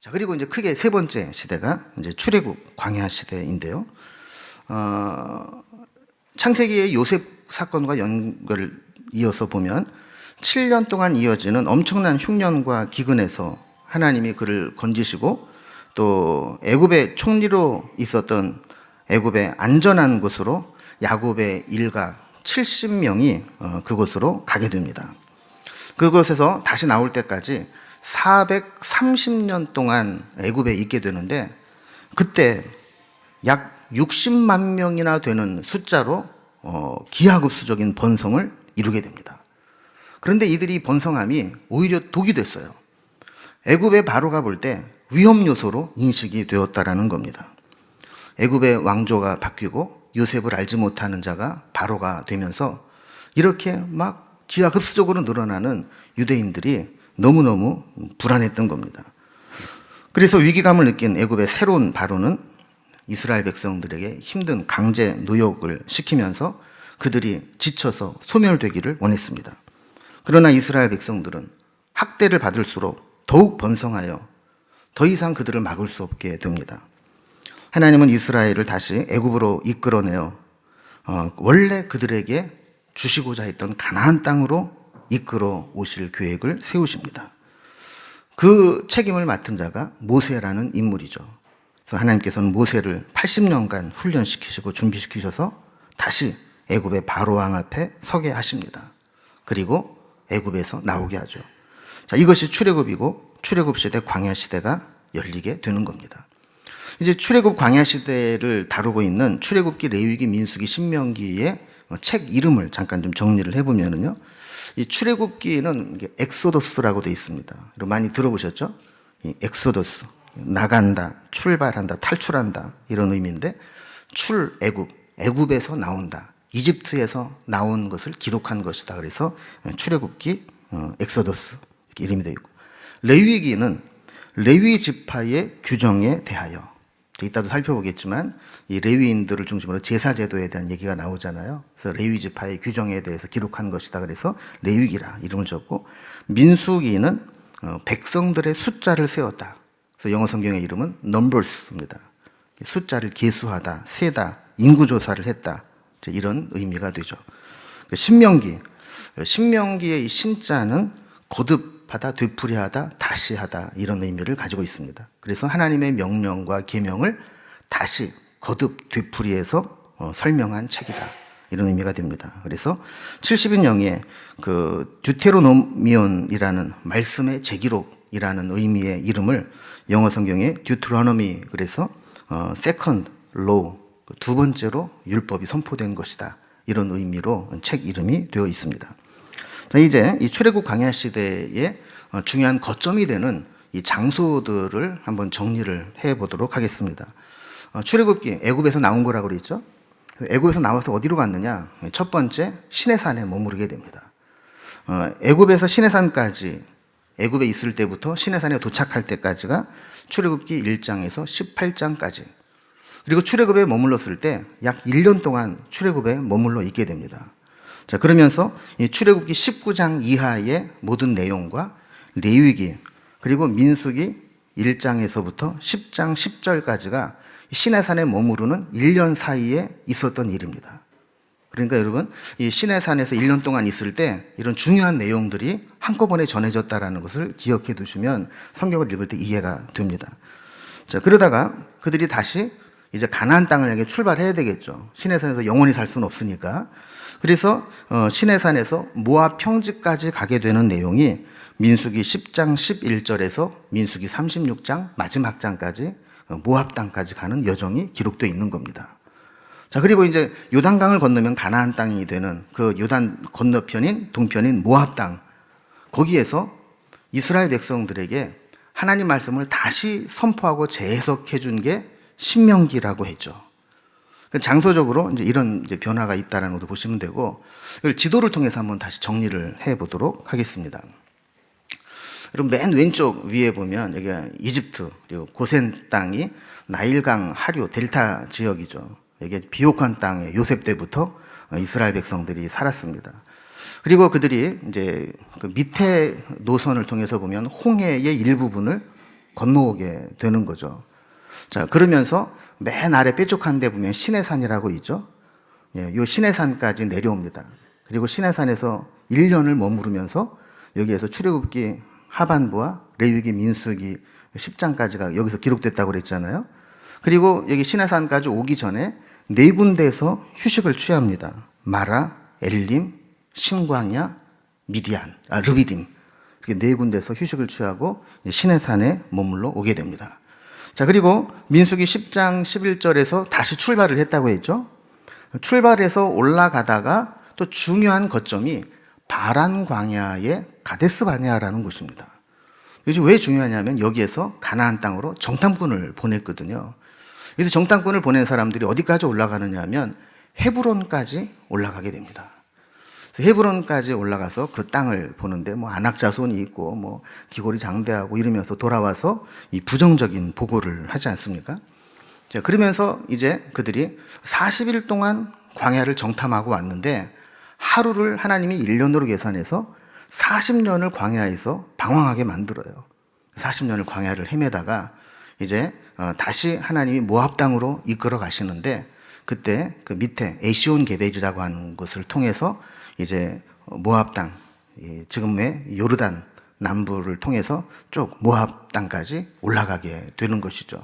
자, 그리고 이제 크게 세 번째 시대가 이제 출애굽 광야 시대인데요. 창세기의 요셉 사건과 연결을 이어서 보면 7년 동안 이어지는 엄청난 흉년과 기근에서 하나님이 그를 건지시고 또 애굽의 총리로 있었던 애굽의 안전한 곳으로 야곱의 일가 70명이 그곳으로 가게 됩니다. 그곳에서 다시 나올 때까지 430년 동안 애굽에 있게 되는데, 그때 약 60만 명이나 되는 숫자로 기하급수적인 번성을 이루게 됩니다. 그런데 이들이 번성함이 오히려 독이 됐어요. 애굽의 바로가 볼 때 위험 요소로 인식이 되었다라는 겁니다. 애굽의 왕조가 바뀌고 요셉을 알지 못하는 자가 바로가 되면서 이렇게 막 기하급수적으로 늘어나는 유대인들이 너무너무 불안했던 겁니다. 그래서 위기감을 느낀 애굽의 새로운 바로는 이스라엘 백성들에게 힘든 강제 노역을 시키면서 그들이 지쳐서 소멸되기를 원했습니다. 그러나 이스라엘 백성들은 학대를 받을수록 더욱 번성하여 더 이상 그들을 막을 수 없게 됩니다. 하나님은 이스라엘을 다시 애굽으로 이끌어내어 원래 그들에게 주시고자 했던 가나안 땅으로 이끌어 오실 계획을 세우십니다. 그 책임을 맡은 자가 모세라는 인물이죠. 그래서 하나님께서는 모세를 80년간 훈련시키시고 준비시키셔서 다시 애굽의 바로 왕 앞에 서게 하십니다. 그리고 애굽에서 나오게 하죠. 자, 이것이 출애굽이고 출애굽 시대, 광야 시대가 열리게 되는 겁니다. 이제 출애굽 광야 시대를 다루고 있는 출애굽기, 레위기, 민수기, 신명기의 책 이름을 잠깐 좀 정리를 해보면은요, 이 출애굽기는 엑소더스라고 되어 있습니다. 여러분 많이 들어보셨죠? 이 엑소더스, 나간다, 출발한다, 탈출한다, 이런 의미인데, 출애굽, 애굽에서 나온다, 이집트에서 나온 것을 기록한 것이다. 그래서 출애굽기, 엑소더스 이렇게 이름이 되어 있고, 레위기는 레위 지파의 규정에 대하여, 이따도 살펴보겠지만 이 레위인들을 중심으로 제사제도에 대한 얘기가 나오잖아요. 그래서 레위 지파의 규정에 대해서 기록한 것이다. 그래서 레위기라 이름을 줬고, 민수기는 백성들의 숫자를 세웠다. 그래서 영어 성경의 이름은 numbers입니다. 숫자를 계수하다, 세다, 인구조사를 했다, 이런 의미가 되죠. 신명기의 이 신자는 거듭하다, 되풀이하다, 다시 하다, 이런 의미를 가지고 있습니다. 그래서 하나님의 명령과 계명을 다시 거듭 되풀이해서 설명한 책이다, 이런 의미가 됩니다. 그래서 70인명의 그 듀테로노미온이라는 말씀의 재기록이라는 의미의 이름을 영어 성경의 듀트로노미, 그래서 세컨드 로, 두 번째로 율법이 선포된 것이다, 이런 의미로 책 이름이 되어 있습니다. 자, 이제 이 출애굽 광야 시대의 중요한 거점이 되는 이 장소들을 한번 정리를 해보도록 하겠습니다. 출애굽기, 애굽에서 나온 거라고 그랬죠? 애굽에서 나와서 어디로 갔느냐? 첫 번째, 시내산에 머무르게 됩니다. 애굽에서 시내산까지, 애굽에 있을 때부터 시내산에 도착할 때까지가 출애굽기 1장에서 18장까지. 그리고 출애굽에 머물렀을 때 약 1년 동안 출애굽에 머물러 있게 됩니다. 자, 그러면서 이 출애굽기 19장 이하의 모든 내용과 레위기, 그리고 민수기 1장에서부터 10장 10절까지가 시내산에 머무르는 1년 사이에 있었던 일입니다. 그러니까 여러분, 이 시내산에서 1년 동안 있을 때 이런 중요한 내용들이 한꺼번에 전해졌다는 것을 기억해 두시면 성경을 읽을 때 이해가 됩니다. 자, 그러다가 그들이 다시 이제 가나안 땅을 향해 출발해야 되겠죠. 시내산에서 영원히 살 수는 없으니까. 그래서 시내산에서 모압 평지까지 가게 되는 내용이 민수기 10장 11절에서 민수기 36장 마지막 장까지 모압 땅까지 가는 여정이 기록되어 있는 겁니다. 자, 그리고 이제 요단강을 건너면 가나안 땅이 되는 그 요단 건너편인 동편인 모압 땅, 거기에서 이스라엘 백성들에게 하나님 말씀을 다시 선포하고 재해석해 준 게 신명기라고 했죠. 장소적으로 이제 이런 이제 변화가 있다는 것도 보시면 되고, 이걸 지도를 통해서 한번 다시 정리를 해 보도록 하겠습니다. 여러분, 맨 왼쪽 위에 보면 여기 이집트, 그리고 고센 땅이 나일강 하류 델타 지역이죠. 이게 비옥한 땅에 요셉 때부터 이스라엘 백성들이 살았습니다. 그리고 그들이 이제 그 밑에 노선을 통해서 보면 홍해의 일부분을 건너오게 되는 거죠. 자, 그러면서 맨 아래 뾰족한 데 보면 시내산이라고 있죠. 예, 요 시내산까지 내려옵니다. 그리고 시내산에서 1년을 머무르면서 여기에서 출애굽기 하반부와 레위기 민수기 10장까지가 여기서 기록됐다고 그랬잖아요. 그리고 여기 시내산까지 오기 전에 네 군데에서 휴식을 취합니다. 마라, 엘림, 신광야, 르비딤. 이렇게 네 군데에서 휴식을 취하고 시내산에 머물러 오게 됩니다. 자, 그리고 민수기 10장 11절에서 다시 출발을 했다고 했죠. 출발해서 올라가다가 또 중요한 거점이 바란 광야의 가데스 바네아라는 곳입니다. 이것이 왜 중요하냐면 여기에서 가나안 땅으로 정탐꾼을 보냈거든요. 그래서 정탐꾼을 보낸 사람들이 어디까지 올라가느냐 하면 헤브론까지 올라가게 됩니다. 헤브론까지 올라가서 그 땅을 보는데 뭐 안악자손이 있고 뭐 기골이 장대하고 이러면서 돌아와서 이 부정적인 보고를 하지 않습니까? 자, 그러면서 이제 그들이 40일 동안 광야를 정탐하고 왔는데 하루를 하나님이 1년으로 계산해서 40년을 광야에서 방황하게 만들어요. 40년을 광야를 헤매다가 이제 다시 하나님이 모압 땅으로 이끌어 가시는데 그때 그 밑에 에시온 게벨이라고 하는 것을 통해서 이제 모압 땅, 지금의 요르단 남부를 통해서 쭉 모압 땅까지 올라가게 되는 것이죠.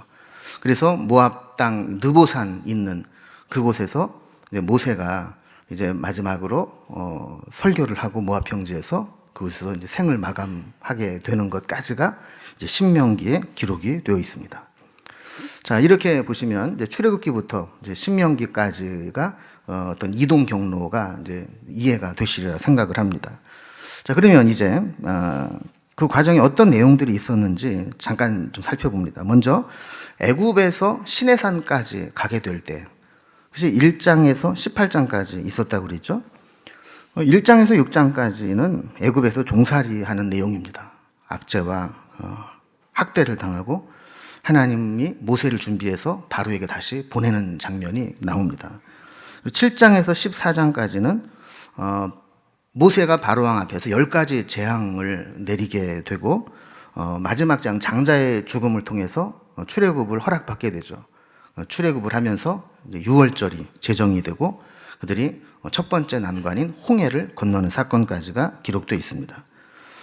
그래서 모압 땅 느보산 있는 그곳에서 이제 모세가 이제 마지막으로 설교를 하고 모압 평지에서 그곳에서 이제 생을 마감하게 되는 것까지가 이제 신명기에 기록이 되어 있습니다. 자, 이렇게 보시면 이제 출애굽기부터 이제 신명기까지가 어떤 이동 경로가 이제 이해가 되시리라 생각을 합니다. 자, 그러면 이제 그 과정에 어떤 내용들이 있었는지 잠깐 좀 살펴봅니다. 먼저 애굽에서 시내산까지 가게 될 때, 그래서 1장에서 18장까지 있었다고 그랬죠. 1장에서 6장까지는 애굽에서 종살이하는 내용입니다. 압제와 학대를 당하고 하나님이 모세를 준비해서 바로에게 다시 보내는 장면이 나옵니다. 7장에서 14장까지는 모세가 바로왕 앞에서 10가지 재앙을 내리게 되고 마지막 장 장자의 죽음을 통해서 출애굽을 허락받게 되죠. 출애굽을 하면서 유월절이 제정이 되고 그들이 첫 번째 난관인 홍해를 건너는 사건까지가 기록되어 있습니다.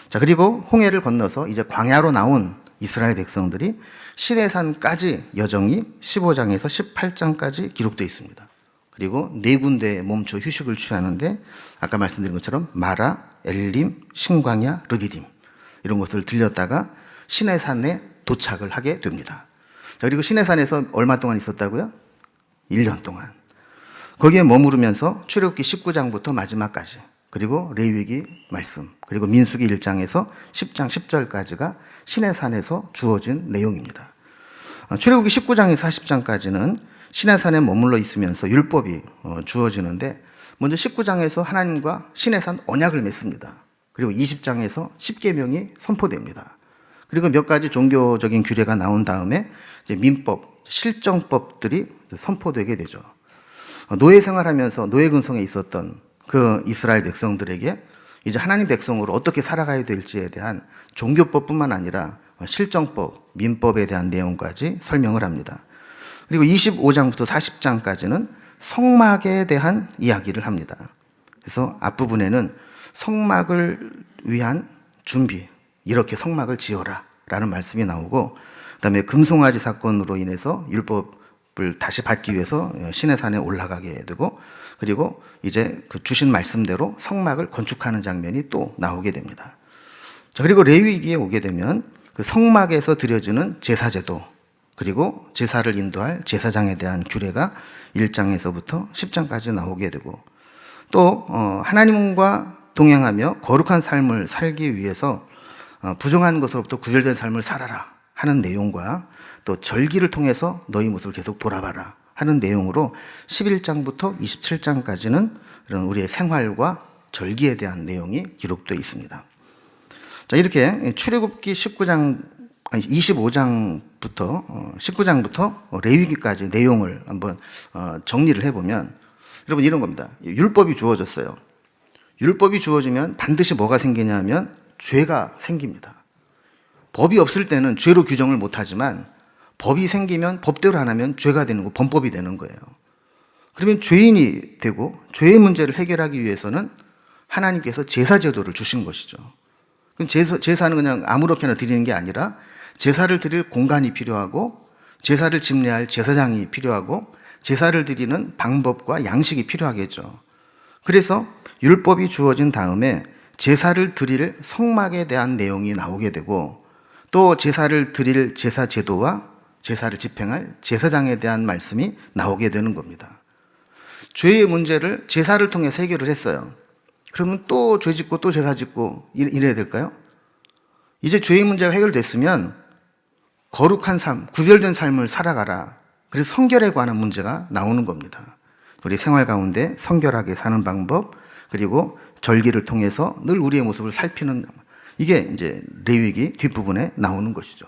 자, 그리고 홍해를 건너서 이제 광야로 나온 이스라엘 백성들이 시내산까지 여정이 15장에서 18장까지 기록되어 있습니다. 그리고 네 군데에 멈춰 휴식을 취하는데 아까 말씀드린 것처럼 마라, 엘림, 신광야, 르비딤 이런 것들을 들렸다가 시내산에 도착을 하게 됩니다. 자, 그리고 시내산에서 얼마 동안 있었다고요? 1년 동안. 거기에 머무르면서 출애굽기 19장부터 마지막까지 그리고 레위기 말씀 그리고 민수기 1장에서 10장 10절까지가 시내산에서 주어진 내용입니다. 출애굽기 19장에서 40장까지는 시내산에 머물러 있으면서 율법이 주어지는데 먼저 19장에서 하나님과 시내산 언약을 맺습니다. 그리고 20장에서 10계명이 선포됩니다. 그리고 몇 가지 종교적인 규례가 나온 다음에 이제 민법, 실정법들이 선포되게 되죠. 노예 생활하면서 노예 근성에 있었던 그 이스라엘 백성들에게 이제 하나님 백성으로 어떻게 살아가야 될지에 대한 종교법뿐만 아니라 실정법, 민법에 대한 내용까지 설명을 합니다. 그리고 25장부터 40장까지는 성막에 대한 이야기를 합니다. 그래서 앞부분에는 성막을 위한 준비, 이렇게 성막을 지어라 라는 말씀이 나오고 그다음에 금송아지 사건으로 인해서 율법을 다시 받기 위해서 시내산에 올라가게 되고 그리고 이제 그 주신 말씀대로 성막을 건축하는 장면이 또 나오게 됩니다. 자, 그리고 레위기에 오게 되면 그 성막에서 드려지는 제사제도 그리고 제사를 인도할 제사장에 대한 규례가 1장에서부터 10장까지 나오게 되고 또 하나님과 동행하며 거룩한 삶을 살기 위해서 부정한 것으로부터 구별된 삶을 살아라 하는 내용과 또 절기를 통해서 너희 모습을 계속 돌아봐라 하는 내용으로 11장부터 27장까지는 이런 우리의 생활과 절기에 대한 내용이 기록되어 있습니다. 자, 이렇게 출애굽기 25장부터 19장부터 레위기까지 내용을 한번 정리를 해보면 여러분 이런 겁니다. 율법이 주어졌어요. 율법이 주어지면 반드시 뭐가 생기냐면 죄가 생깁니다. 법이 없을 때는 죄로 규정을 못하지만 법이 생기면 법대로 안 하면 죄가 되는 거, 범법이 되는 거예요. 그러면 죄인이 되고 죄의 문제를 해결하기 위해서는 하나님께서 제사 제도를 주신 것이죠. 그럼 제사는 그냥 아무렇게나 드리는 게 아니라 제사를 드릴 공간이 필요하고 제사를 집례할 제사장이 필요하고 제사를 드리는 방법과 양식이 필요하겠죠. 그래서 율법이 주어진 다음에 제사를 드릴 성막에 대한 내용이 나오게 되고 또 제사를 드릴 제사 제도와 제사를 집행할 제사장에 대한 말씀이 나오게 되는 겁니다. 죄의 문제를 제사를 통해서 해결을 했어요. 그러면 또 죄 짓고 또 제사 짓고 이래야 될까요? 이제 죄의 문제가 해결됐으면 거룩한 삶, 구별된 삶을 살아가라. 그래서 성결에 관한 문제가 나오는 겁니다. 우리 생활 가운데 성결하게 사는 방법, 그리고 절기를 통해서 늘 우리의 모습을 살피는, 이게 이제 레위기 뒷부분에 나오는 것이죠.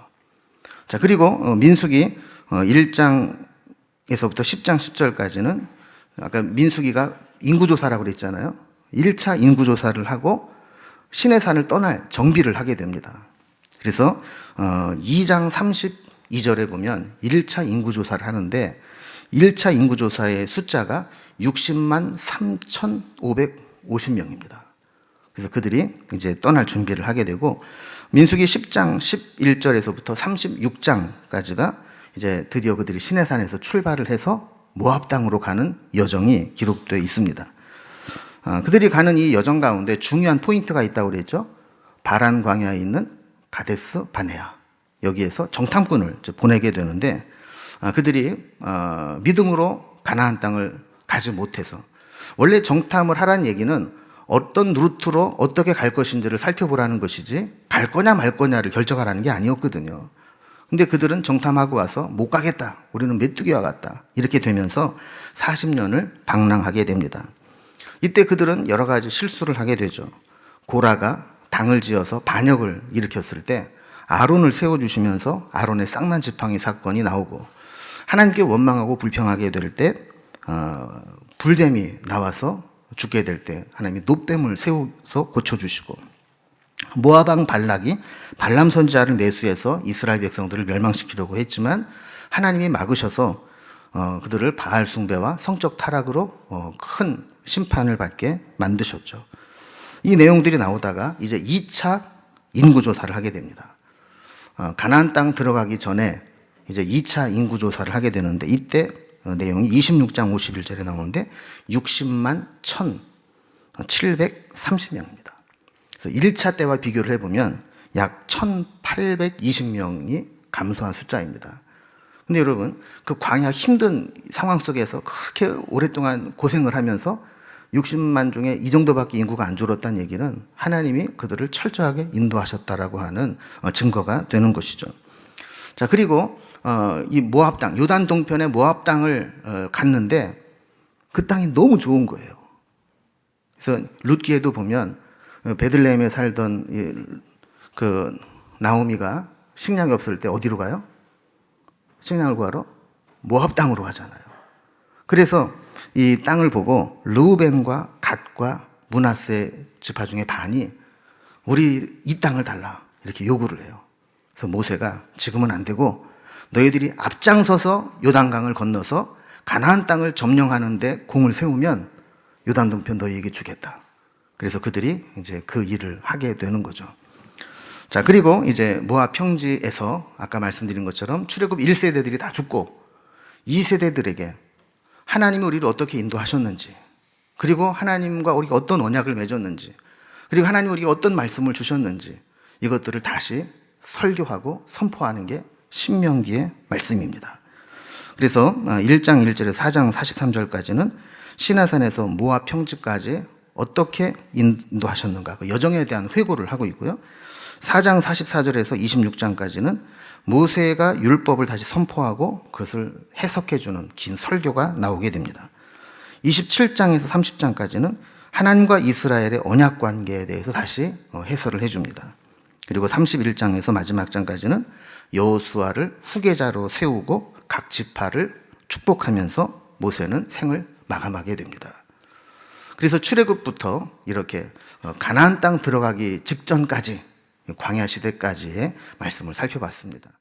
자, 그리고 민수기 1장에서부터 10장 10절까지는 아까 민수기가 인구조사라고 그랬잖아요. 1차 인구조사를 하고 시내산을 떠날 정비를 하게 됩니다. 그래서 2장 32절에 보면 1차 인구조사를 하는데 1차 인구조사의 숫자가 60만 3,550명입니다. 그래서 그들이 이제 떠날 준비를 하게 되고 민수기 10장 11절에서부터 36장까지가 이제 드디어 그들이 시내산에서 출발을 해서 모압 땅으로 가는 여정이 기록되어 있습니다. 그들이 가는 이 여정 가운데 중요한 포인트가 있다고 그랬죠. 바란 광야에 있는 가데스 바네아, 여기에서 정탐꾼을 보내게 되는데 그들이 믿음으로 가나안 땅을 가지 못해서, 원래 정탐을 하라는 얘기는 어떤 루트로 어떻게 갈 것인지를 살펴보라는 것이지 갈 거냐 말 거냐를 결정하라는 게 아니었거든요. 근데 그들은 정탐하고 와서 못 가겠다, 우리는 메뚜기와 같다, 이렇게 되면서 40년을 방랑하게 됩니다. 이때 그들은 여러 가지 실수를 하게 되죠. 고라가 당을 지어서 반역을 일으켰을 때 아론을 세워주시면서 아론의 쌍난 지팡이 사건이 나오고, 하나님께 원망하고 불평하게 될 때 불뱀이 나와서 죽게 될 때 하나님이 놋뱀을 세워서 고쳐주시고, 모압 왕 발락이 발람 선지자를 내수해서 이스라엘 백성들을 멸망시키려고 했지만 하나님이 막으셔서 그들을 바알 숭배와 성적 타락으로 큰 심판을 받게 만드셨죠. 이 내용들이 나오다가 이제 2차 인구조사를 하게 됩니다. 가나안 땅 들어가기 전에 이제 2차 인구조사를 하게 되는데, 이때 내용이 26장 51절에 나오는데 60만 1,730명입니다. 그래서 1차 때와 비교를 해보면 약 1,820명이 감소한 숫자입니다. 근데 여러분, 그 광야 힘든 상황 속에서 그렇게 오랫동안 고생을 하면서 60만 중에 이 정도밖에 인구가 안 줄었다는 얘기는 하나님이 그들을 철저하게 인도하셨다라고 하는 증거가 되는 것이죠. 자, 그리고 이 모압 땅, 요단 동편의 모압 땅을 갔는데 그 땅이 너무 좋은 거예요. 그래서 룻기에도 보면 베들레헴에 살던 그 나오미가 식량이 없을 때 어디로 가요? 식량을 구하러 모압 땅으로 가잖아요. 그래서 이 땅을 보고 르우벤과 갓과 므낫세 지파 중에 반이 우리 이 땅을 달라, 이렇게 요구를 해요. 그래서 모세가 지금은 안 되고 너희들이 앞장서서 요단강을 건너서 가나안 땅을 점령하는데 공을 세우면 요단 동편 너희에게 주겠다. 그래서 그들이 이제 그 일을 하게 되는 거죠. 자, 그리고 이제 모압 평지에서 아까 말씀드린 것처럼 출애굽 1세대들이 다 죽고 2세대들에게 하나님이 우리를 어떻게 인도하셨는지, 그리고 하나님과 우리가 어떤 언약을 맺었는지, 그리고 하나님이 우리가 어떤 말씀을 주셨는지, 이것들을 다시 설교하고 선포하는 게 신명기의 말씀입니다. 그래서 1장 1절에서 4장 43절까지는 시나산에서 모압 평지까지 어떻게 인도하셨는가, 그 여정에 대한 회고를 하고 있고요. 4장 44절에서 26장까지는 모세가 율법을 다시 선포하고 그것을 해석해주는 긴 설교가 나오게 됩니다. 27장에서 30장까지는 하나님과 이스라엘의 언약 관계에 대해서 다시 해설을 해줍니다. 그리고 31장에서 마지막 장까지는 여호수아를 후계자로 세우고 각 지파를 축복하면서 모세는 생을 마감하게 됩니다. 그래서 출애굽부터 이렇게 가나안 땅 들어가기 직전까지 광야 시대까지의 말씀을 살펴봤습니다.